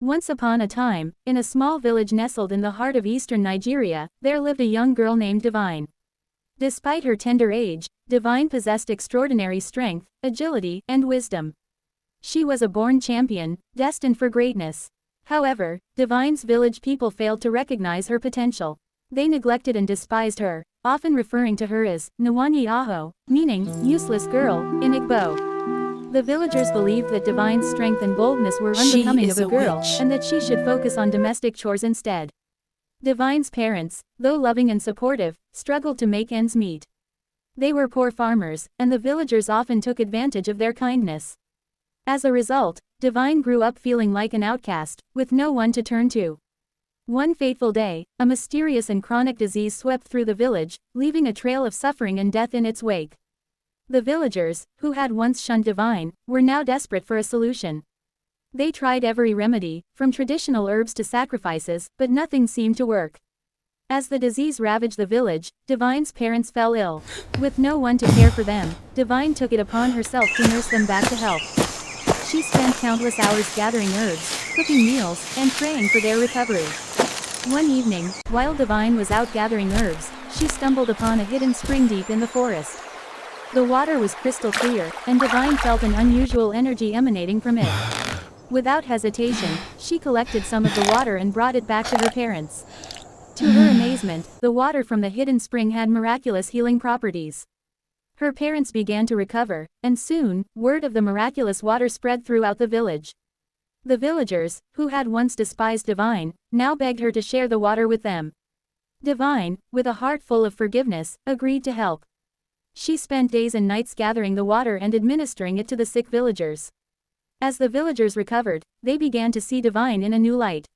Once upon a time, in a small village nestled in the heart of eastern Nigeria, there lived a young girl named Divine. Despite her tender age, Divine possessed extraordinary strength, agility, and wisdom. She was a born champion, destined for greatness. However, Divine's village people failed to recognize her potential. They neglected and despised her, often referring to her as Nwanyi Aho, meaning useless girl, in Igbo. The villagers believed that Divine's strength and boldness were unbecoming of a girl, and that she should focus on domestic chores instead. Divine's parents, though loving and supportive, struggled to make ends meet. They were poor farmers, and the villagers often took advantage of their kindness. As a result, Divine grew up feeling like an outcast, with no one to turn to. One fateful day, a mysterious and chronic disease swept through the village, leaving a trail of suffering and death in its wake. The villagers, who had once shunned Divine, were now desperate for a solution. They tried every remedy, from traditional herbs to sacrifices, but nothing seemed to work. As the disease ravaged the village, Divine's parents fell ill. With no one to care for them, Divine took it upon herself to nurse them back to health. She spent countless hours gathering herbs, cooking meals, and praying for their recovery. One evening, while Divine was out gathering herbs, she stumbled upon a hidden spring deep in the forest. The water was crystal clear, and Divine felt an unusual energy emanating from it. Without hesitation, she collected some of the water and brought it back to her parents. To her amazement, the water from the hidden spring had miraculous healing properties. Her parents began to recover, and soon, word of the miraculous water spread throughout the village. The villagers, who had once despised Divine, now begged her to share the water with them. Divine, with a heart full of forgiveness, agreed to help. She spent days and nights gathering the water and administering it to the sick villagers. As the villagers recovered, they began to see Divine in a new light.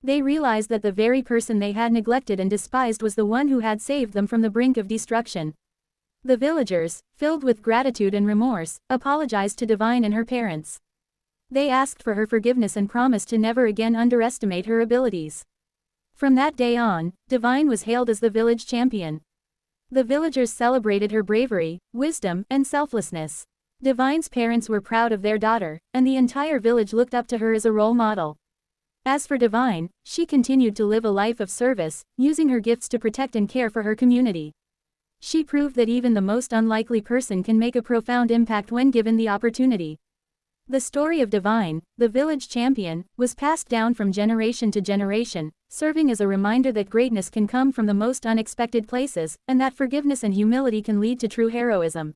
They realized that the very person they had neglected and despised was the one who had saved them from the brink of destruction. The villagers, filled with gratitude and remorse, apologized to Divine and her parents. They asked for her forgiveness and promised to never again underestimate her abilities. From that day on, Divine was hailed as the village champion. The villagers celebrated her bravery, wisdom, and selflessness. Divine's parents were proud of their daughter, and the entire village looked up to her as a role model. As for Divine, she continued to live a life of service, using her gifts to protect and care for her community. She proved that even the most unlikely person can make a profound impact when given the opportunity. The story of Divine, the village champion, was passed down from generation to generation, serving as a reminder that greatness can come from the most unexpected places, and that forgiveness and humility can lead to true heroism.